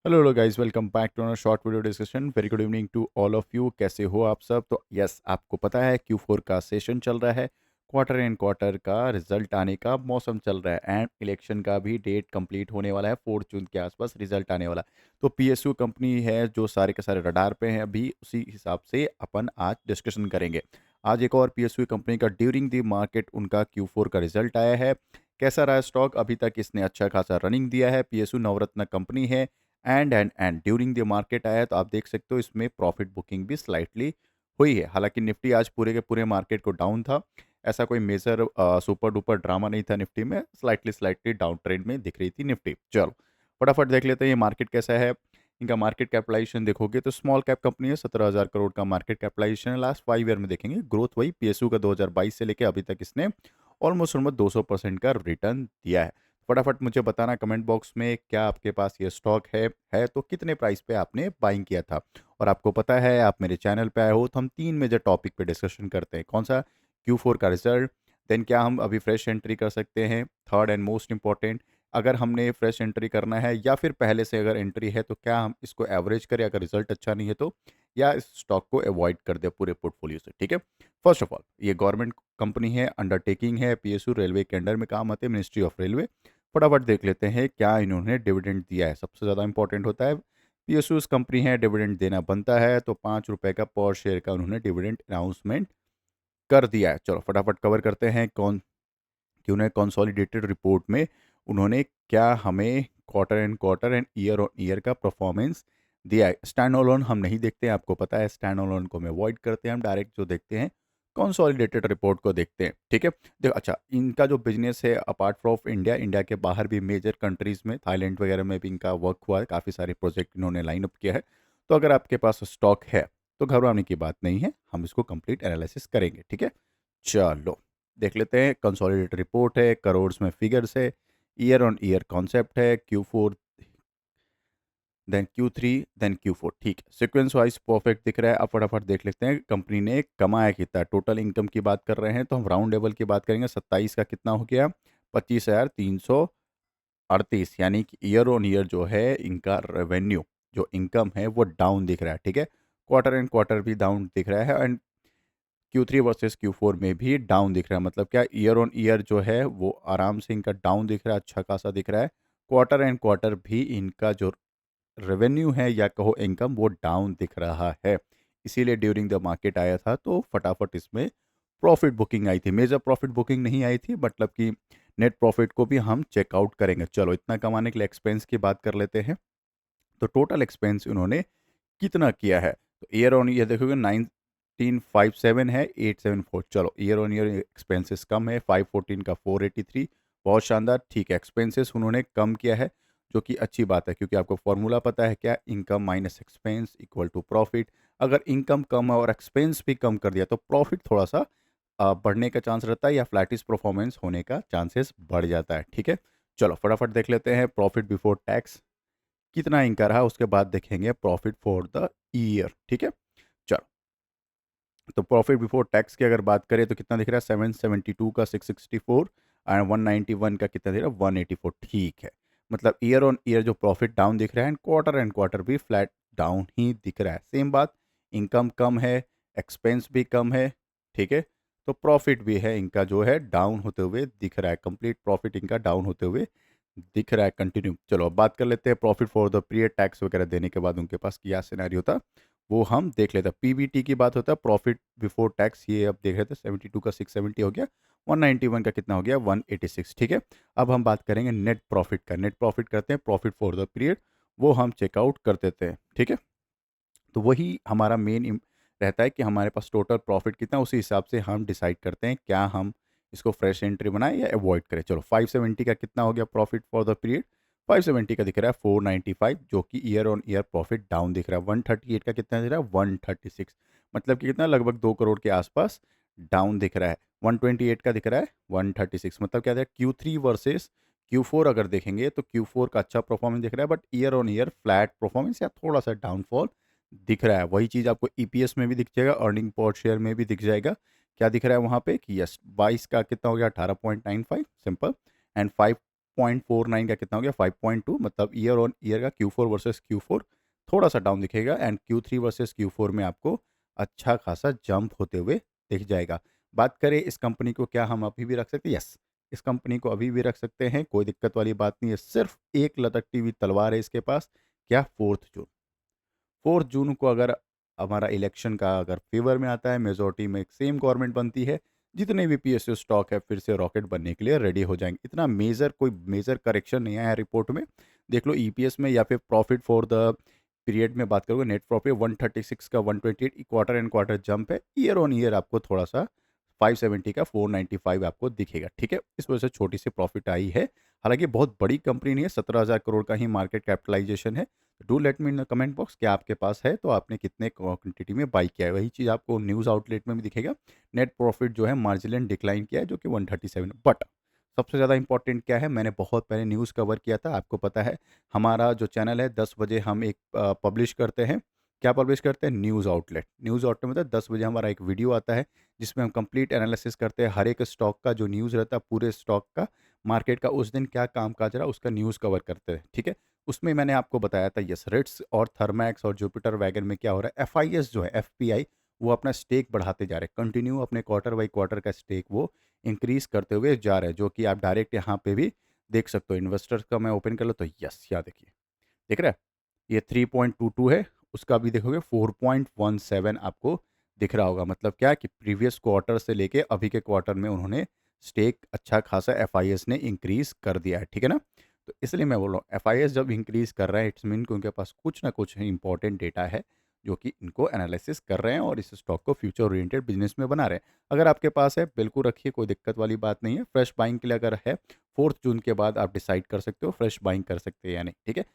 Hello guys, welcome back to another short video discussion. Very good evening to all of you. कैसे हो आप सब? तो yes, आपको पता है Q4 का सेशन चल रहा है, क्वार्टर एंड क्वार्टर का रिजल्ट आने का मौसम चल रहा है एंड इलेक्शन का भी डेट कंप्लीट होने वाला है। 4 जून के आसपास रिजल्ट आने वाला है। तो PSU कंपनी है जो सारे के सारे रडार पे हैं अभी, उसी हिसाब से अपन आज डिस्कशन करेंगे। आज एक और PSU कंपनी का ड्यूरिंग द मार्केट उनका Q4 का रिजल्ट आया है। कैसा रहा स्टॉक? अभी तक इसने अच्छा खासा रनिंग दिया है। PSU नवरत्न कंपनी है एंड ड्यूरिंग द मार्केट आया, तो आप देख सकते हो इसमें प्रॉफिट बुकिंग भी स्लाइटली हुई है। हालांकि निफ्टी आज पूरे के पूरे मार्केट को डाउन था। ऐसा कोई मेजर सुपर डुपर ड्रामा नहीं था निफ्टी में। स्लाइटली स्लाइटली डाउन ट्रेंड में दिख रही थी निफ्टी। चलो फटाफट देख लेते हैं ये मार्केट कैसा है। इनका मार्केट कैपिटलाइजेशन देखोगे तो स्मॉल कैप कंपनी है, 17,000 करोड़ का मार्केट कैपिटलाइजेशन है। लास्ट 5 ईयर में देखेंगे ग्रोथ वही PSU का 2022 से लेकर अभी तक इसने ऑलमोस्ट 200% का रिटर्न दिया है। फटाफट मुझे बताना कमेंट बॉक्स में, क्या आपके पास ये स्टॉक है तो कितने प्राइस पे आपने बाइंग किया था। और आपको पता है, आप मेरे चैनल पे आए हो तो हम 3 मेजर टॉपिक पे डिस्कशन करते हैं। कौन सा? Q4 का रिजल्ट, देन क्या हम अभी फ्रेश एंट्री कर सकते हैं, थर्ड एंड मोस्ट इंपॉर्टेंट, अगर हमने फ्रेश एंट्री करना है या फिर पहले से अगर एंट्री है तो क्या हम इसको एवरेज करें अगर रिजल्ट अच्छा नहीं है तो, या इस स्टॉक को अवॉइड कर दे पूरे पोर्टफोलियो से। ठीक है। फर्स्ट ऑफ ऑल, ये गवर्नमेंट कंपनी है, अंडरटेकिंग है। PSU रेलवे के अंडर में काम आते हैं, मिनिस्ट्री ऑफ रेलवे। फटाफट देख लेते हैं क्या इन्होंने डिविडेंड दिया है। सबसे ज़्यादा इंपॉर्टेंट होता है, PSUs कंपनी है, डिविडेंड देना बनता है, तो 5 रुपए का पर शेयर का उन्होंने डिविडेंड अनाउंसमेंट कर दिया है। चलो फटाफट कवर करते हैं कौन कि उन्हें कंसोलिडेटेड रिपोर्ट में उन्होंने क्या हमें quarter and year on year का परफॉर्मेंस दिया है। स्टैंड अलोन हम नहीं देखते हैं, आपको पता है। स्टैंड अलोन को हम अवॉइड करते हैं, हम डायरेक्ट जो देखते हैं कंसोलिडेटेड रिपोर्ट को देखते हैं। ठीक है। देखो अच्छा, इनका जो बिजनेस है अपार्ट फ्रॉम इंडिया, इंडिया के बाहर भी मेजर कंट्रीज में, थाईलैंड वगैरह में भी इनका वर्क हुआ है। काफ़ी सारे प्रोजेक्ट इन्होंने लाइन अप किया है। तो अगर आपके पास स्टॉक है तो घबराने की बात नहीं है, हम इसको कंप्लीट एनालिसिस करेंगे। ठीक है। चलो देख लेते हैं। कंसोलिडेटेड रिपोर्ट है, करोड्स में फिगर्स है, ईयर ऑन ईयर कॉन्सेप्ट है, Q4 then Q3 then Q4। ठीक है, सीक्वेंस वाइज परफेक्ट दिख रहा है। अब फटाफट देख लेते हैं कंपनी ने कमाया कितना। टोटल इनकम की बात कर रहे हैं तो हम राउंड लेवल की बात करेंगे। 27 का कितना हो गया? 25,338। यानी कि ईयर ऑन ईयर जो है इनका रेवेन्यू, जो इनकम है वो डाउन दिख रहा है। ठीक है। क्वार्टर एंड क्वार्टर भी डाउन दिख रहा है एंड Q3 वर्सेस Q4 में भी डाउन दिख रहा है। मतलब क्या, ईयर ऑन ईयर जो है वो आराम से इनका डाउन दिख रहा है, अच्छा खासा दिख रहा है। क्वार्टर एंड क्वार्टर भी इनका जो रेवेन्यू है या कहो इनकम, वो डाउन दिख रहा है। इसीलिए ड्यूरिंग द मार्केट आया था तो फटाफट इसमें प्रॉफिट बुकिंग आई थी। मेजर प्रॉफिट बुकिंग नहीं आई थी, मतलब कि नेट प्रॉफिट को भी हम चेकआउट करेंगे। चलो इतना कमाने के लिए एक्सपेंस की बात कर लेते हैं। तो टोटल एक्सपेंस इन्होंने कितना किया है? तो ईयर ऑन ईयर देखोगे 1957 है, 874। चलो ईयर ऑन ईयर एक्सपेंसेस कम है, 514 का 483। बहुत शानदार। ठीक है, एक्सपेंसेस उन्होंने कम किया है, जो कि अच्छी बात है, क्योंकि आपको फॉर्मूला पता है क्या, income minus expense equal to profit. अगर इनकम कम है और एक्सपेंस भी कम कर दिया तो प्रॉफिट थोड़ा सा बढ़ने का चांस रहता है, या फ्लैटिस परफॉर्मेंस होने का चांसेस बढ़ जाता है। ठीक है। चलो फटाफट देख लेते हैं प्रॉफिट बिफोर टैक्स कितना इनका रहा, उसके बाद देखेंगे प्रॉफिट फॉर द ईयर। ठीक है। चलो, तो प्रॉफिट बिफोर टैक्स की अगर बात करें तो कितना दिख रहा है? 772 का 664 एंड 191 का कितना दिख रहा है? 184। ठीक है। मतलब ईयर ऑन ईयर जो प्रॉफिट डाउन दिख रहा है एंड क्वार्टर भी फ्लैट डाउन ही दिख रहा है। सेम बात, इनकम कम है, एक्सपेंस भी कम है। ठीक है। तो प्रॉफिट भी है इनका जो है डाउन होते हुए दिख रहा है। कंप्लीट प्रॉफिट इनका डाउन होते हुए दिख रहा है। कंटिन्यू। चलो अब बात कर लेते हैं profit for the period. Tax वगैरह देने के बाद उनके पास क्या सिनेरियो था वो हम देख लेते हैं। PBT की बात होता है, प्रॉफिट बिफोर टैक्स। ये अब देख रहे थे 72 का 670 हो गया, 191 का कितना हो गया? 186। ठीक है। अब हम बात करेंगे नेट प्रॉफिट का। नेट प्रॉफिट करते हैं प्रॉफिट फॉर द पीरियड, वो हम चेकआउट कर देते हैं। ठीक है। तो वही हमारा मेन रहता है कि हमारे पास टोटल प्रॉफिट कितना, उसी हिसाब से हम डिसाइड करते हैं क्या हम इसको फ्रेश एंट्री बनाएं या अवॉइड करें। चलो 570 का कितना हो गया प्रॉफिट फॉर द पीरियड? 570 का दिख रहा है 495, जो कि year on year profit down दिख रहा है। 138 का कितना दिख रहा है? 136। मतलब कि कितना, लगभग 2 करोड़ के आसपास डाउन दिख रहा है। 128 का दिख रहा है 136। मतलब क्या है, Q3 वर्सेस Q4 अगर देखेंगे तो Q4 का अच्छा परफॉर्मेंस दिख रहा है, but year on year flat performance या थोड़ा सा डाउनफॉल दिख रहा है। वही चीज़ आपको EPS में भी दिख जाएगा, अर्निंग पर शेयर में भी दिख जाएगा। क्या दिख रहा है वहाँ पे कि यस, 22 का कितना हो गया? 18.95 सिंपल। एंड 5.49 का कितना हो गया 5.2, मतलब ईयर ऑन ईयर का Q4 वर्सेस Q4 थोड़ा सा डाउन दिखेगा, एंड Q3 वर्सेस Q4 में आपको अच्छा खासा जंप होते हुए दिख जाएगा। बात करें इस कंपनी को क्या हम अभी भी रख सकते हैं? यस, इस कंपनी को अभी भी रख सकते हैं, कोई दिक्कत वाली बात नहीं है। सिर्फ एक लटकती हुई तलवार है इसके पास, क्या? 4th जून को अगर हमारा इलेक्शन का अगर फेवर में आता है, मेजोरिटी में एक सेम गवर्नमेंट बनती है, जितने भी पीएसयू स्टॉक है फिर से रॉकेट बनने के लिए रेडी हो जाएंगे। इतना मेजर कोई मेजर करेक्शन नहीं आया है रिपोर्ट में। देख लो ईपीएस में या फिर प्रॉफिट फॉर द पीरियड में बात करोगे, नेट प्रॉफिट 136 का 128 क्वार्टर एंड क्वार्टर जंप है। ईयर ऑन ईयर आपको थोड़ा सा 570 का 495 आपको दिखेगा, ठीक है। इस वजह से छोटी सी प्रॉफिट आई है। हालांकि बहुत बड़ी कंपनी नहीं है, 17,000 करोड़ का ही मार्केट कैपिटलाइजेशन है। Do let me in the comment box क्या आपके पास है, तो आपने कितने क्वांटिटी में बाई किया है। वही चीज़ आपको न्यूज़ आउटलेट में भी दिखेगा। नेट प्रॉफिट जो है मार्जिनल डिक्लाइन किया है, जो कि 137। बट सबसे ज़्यादा इंपॉर्टेंट क्या है, मैंने बहुत पहले न्यूज़ कवर किया था, आपको पता है। हमारा जो चैनल है 10 बजे हम एक पब्लिश करते हैं। क्या पब्लिश करते हैं? न्यूज़ आउटलेट मतलब 10 बजे हमारा एक वीडियो आता है, जिसमें हम कंप्लीट एनालिसिस करते हैं, हर एक स्टॉक का जो न्यूज़ रहता है, पूरे स्टॉक का, मार्केट का उस दिन क्या काम काज रहा उसका न्यूज़ कवर करते हैं, ठीक है। उसमें मैंने आपको बताया था, यस, रिट्स और थर्मैक्स और जुपिटर वैगन में क्या हो रहा है, एफआईएस जो है, एफपीआई, वो अपना स्टेक बढ़ाते जा रहे हैं, कंटिन्यू अपने क्वार्टर बाई क्वार्टर का स्टेक वो इंक्रीज करते हुए जा रहे हैं, जो कि आप डायरेक्ट यहाँ पे भी देख सकते हो। इन्वेस्टर्स का मैं ओपन कर लो तो यस, यहाँ देखिए, दिख रहा है, ये 3.22 है, उसका भी देखोगे 4.17 आपको दिख रहा होगा। मतलब क्या कि प्रीवियस क्वार्टर से लेके अभी के क्वार्टर में उन्होंने स्टेक अच्छा खासा एफआईएस ने इंक्रीज कर दिया है, ठीक है ना। तो इसलिए मैं बोल रहा हूँ, एफआईएस जब इंक्रीज कर रहा है, इट्स मीन कि उनके पास कुछ ना कुछ इंपॉर्टेंट डेटा है, जो कि इनको एनालिसिस कर रहे हैं और इस स्टॉक को फ्यूचर ओरिएंटेड बिजनेस में बना रहे हैं। अगर आपके पास है, बिल्कुल रखिए, कोई दिक्कत वाली बात नहीं है। फ्रेश बाइंग के लिए अगर है, 4th जून के बाद आप डिसाइड कर सकते हो फ्रेश बाइंग कर सकते हैं या नहीं, ठीक है।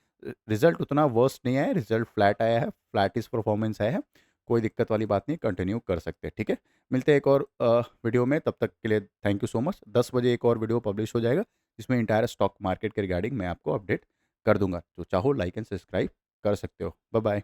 रिजल्ट उतना वर्स्ट नहीं आया है, रिजल्ट फ्लैट आया है, फ्लैटिश परफॉर्मेंस आया है, कोई दिक्कत वाली बात नहीं, कंटिन्यू कर सकते हैं, ठीक है। मिलते हैं एक और वीडियो में, तब तक के लिए थैंक यू सो मच। 10 बजे एक और वीडियो पब्लिश हो जाएगा, जिसमें इंटायर स्टॉक मार्केट के रिगार्डिंग मैं आपको अपडेट कर दूंगा। तो चाहो लाइक एंड सब्सक्राइब कर सकते हो। Bye bye.